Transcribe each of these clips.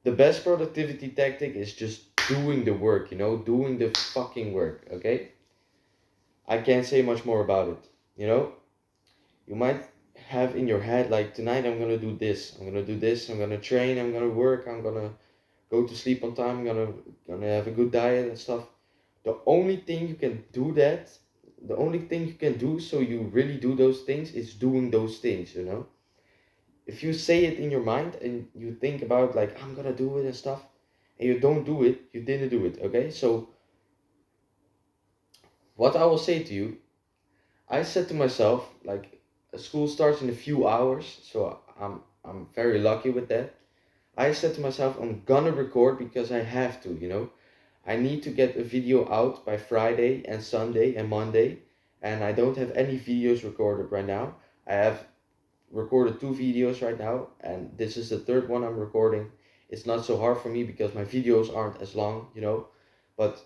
the best productivity tactic is just doing the work, doing the fucking work, okay? I can't say much more about it, you know? You might have in your head, like, tonight I'm gonna do this, I'm gonna do this, I'm gonna train, I'm gonna work, I'm gonna go to sleep on time, I'm gonna have a good diet and stuff. The only thing you can do that, the only thing you can do so you really do those things is doing those things. If you say it in your mind and you think about, like, I'm gonna do it and stuff, and you don't do it, you didn't do it, okay? So what I will say to you, I said to myself, like, school starts in a few hours, so I'm very lucky with that. I said to myself, I'm gonna record because I have to. I need to get a video out by Friday and Sunday and Monday, and I don't have any videos recorded right now. I have recorded 2 videos right now, and this is the third one I'm recording. It's not so hard for me because my videos aren't as long. But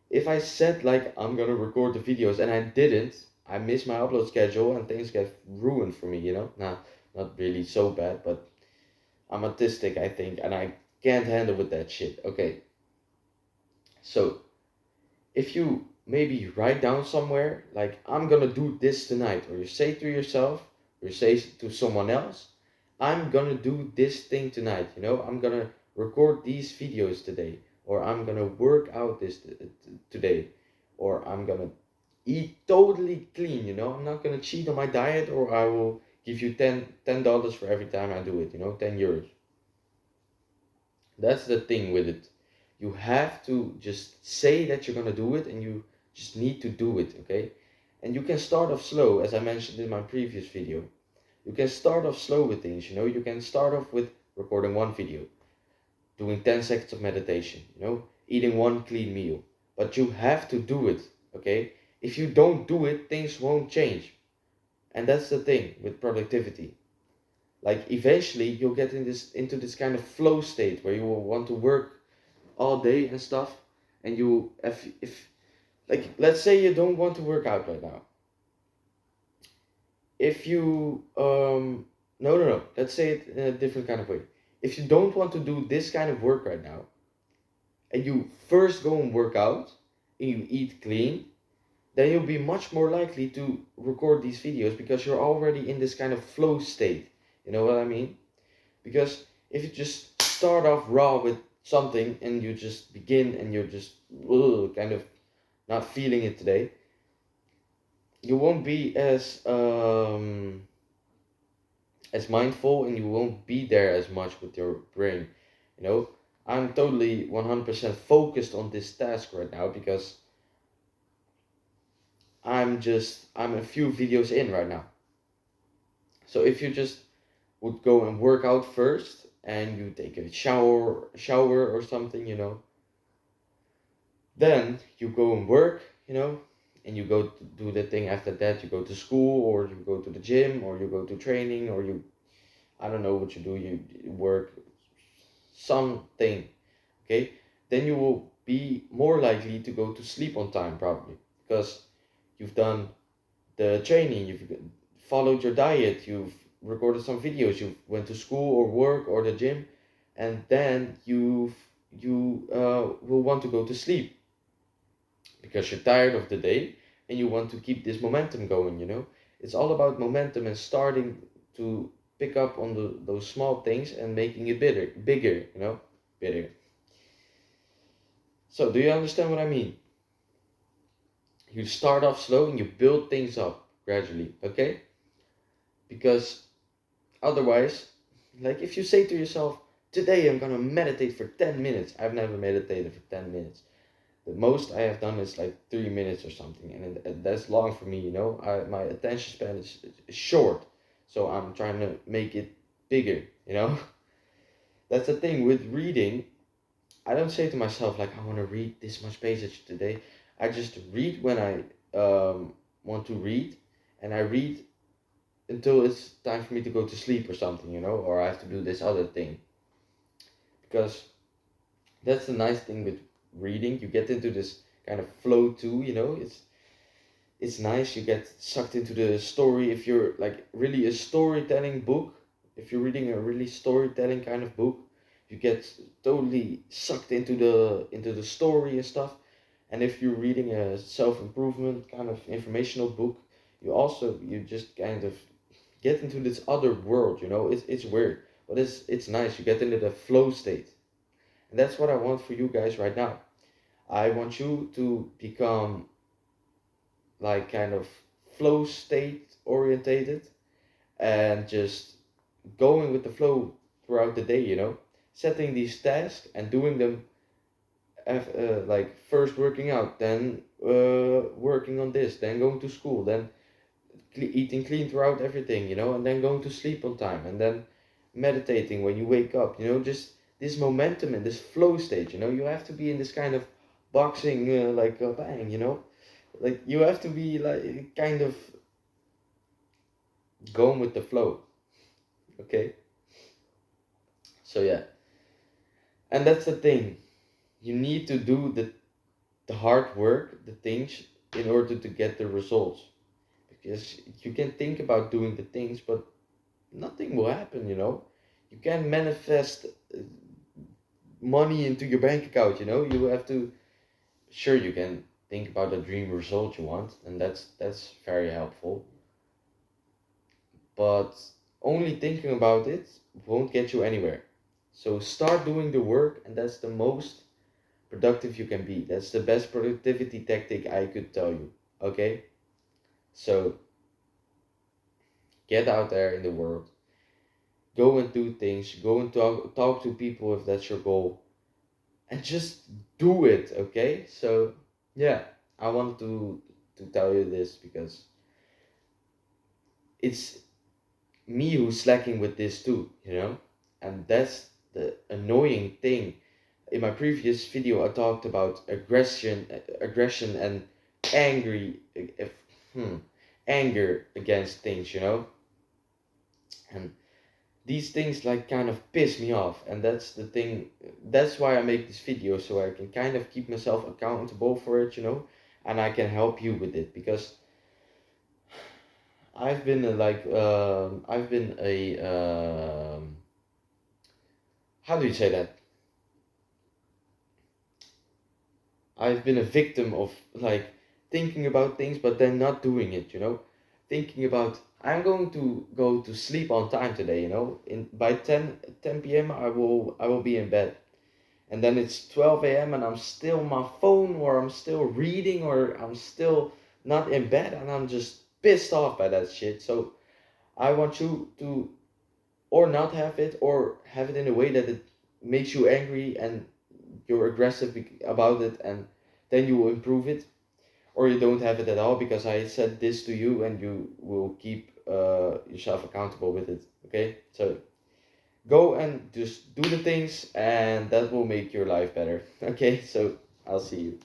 if I said, like, I'm gonna record the videos and I didn't, I miss my upload schedule and things get ruined for me. Nah, not really so bad, but I'm autistic, I think, and I can't handle with that shit. Okay, so if you maybe write down somewhere, like, I'm gonna do this tonight, or you say to yourself, or you say to someone else, I'm gonna do this thing tonight. I'm gonna record these videos today, or I'm gonna work out this today, or I'm gonna eat totally clean. I'm not gonna cheat on my diet, or I will give you $10 for every time I do it. €10. That's the thing with it. You have to just say that you're gonna do it, and you just need to do it, okay? And you can start off slow, as I mentioned in my previous video. You can start off slow with things. You can start off with recording one video, doing 10 seconds of meditation, eating one clean meal. But you have to do it, okay? If you don't do it, things won't change. And that's the thing with productivity. Like, eventually you'll get into this kind of flow state where you will want to work all day and stuff, and you if like, let's say you don't want to work out right now. If you no, let's say it in a different kind of way. If you don't want to do this kind of work right now, and you first go and work out and you eat clean, then you'll be much more likely to record these videos because you're already in this kind of flow state. You know what I mean? Because if you just start off raw with something and you just begin and you're just kind of not feeling it today, you won't be as mindful, and you won't be there as much with your brain. You know, I'm totally 100% focused on this task right now because I'm a few videos in right now. So if you just would go and work out first and you take a shower or something, then you go and work, and you go to do the thing after that. You go to school, or you go to the gym, or you go to training, or I don't know what you do, you work something, okay? Then you will be more likely to go to sleep on time, probably, because you've done the training, you've followed your diet, you've recorded some videos, you went to school or work or the gym, and then you will want to go to sleep because you're tired of the day and you want to keep this momentum going. It's all about momentum and starting to pick up on those small things and making it bigger. So do you understand what I mean? You start off slow and you build things up gradually, okay? Because otherwise, like, if you say to yourself, today I'm gonna meditate for 10 minutes. I've never meditated for 10 minutes. The most I have done is like 3 minutes or something, and that's long for me. My attention span is short, so I'm trying to make it bigger. That's the thing with reading. I don't say to myself, like, I want to read this much pages today. I just read when I want to read, and I read until it's time for me to go to sleep or something, or I have to do this other thing. Because that's the nice thing with reading. You get into this kind of flow too. It's nice. You get sucked into the story. If you're like really a storytelling book, if you're reading a really storytelling kind of book, You get totally sucked into the story and stuff. And if you're reading a self-improvement kind of informational book, you just kind of get into this other world, it's weird, but it's nice. You get into the flow state. And that's what I want for you guys right now. I want you to become like kind of flow state orientated and just going with the flow throughout the day, setting these tasks and doing them, like first working out, then working on this, then going to school, then eating clean throughout everything, and then going to sleep on time, and then meditating when you wake up, just this momentum and this flow state, you have to be in this kind of boxing, like bang, like you have to be like kind of going with the flow, okay? So yeah, and that's the thing. You need to do the hard work, the things, in order to get the results. Because you can think about doing the things, but nothing will happen, You can't manifest money into your bank account, You have to, sure, you can think about the dream result you want, and that's very helpful. But only thinking about it won't get you anywhere. So start doing the work, and that's the most productive you can be. That's the best productivity tactic I could tell you. Okay? So get out there in the world, go and do things, go and talk to people if that's your goal, and just do it. Okay? So yeah, I wanted to tell you this because it's me who's slacking with this too, and that's the annoying thing. In my previous video, I talked about aggression and angry, if, hmm, anger against things, and these things like kind of piss me off, and that's the thing. That's why I make this video, so I can kind of keep myself accountable for it, and I can help you with it because I've been a how do you say that? I've been a victim of like thinking about things but then not doing it, Thinking about I'm going to go to sleep on time today, In by 10 p.m. I will be in bed. And then it's 12 a.m. and I'm still on my phone, or I'm still reading, or I'm still not in bed, and I'm just pissed off by that shit. So I want you to or not have it, or have it in a way that it makes you angry and you're aggressive about it, and then you will improve it, or you don't have it at all because I said this to you and you will keep yourself accountable with it. Okay, so go and just do the things, and that will make your life better. Okay, so I'll see you.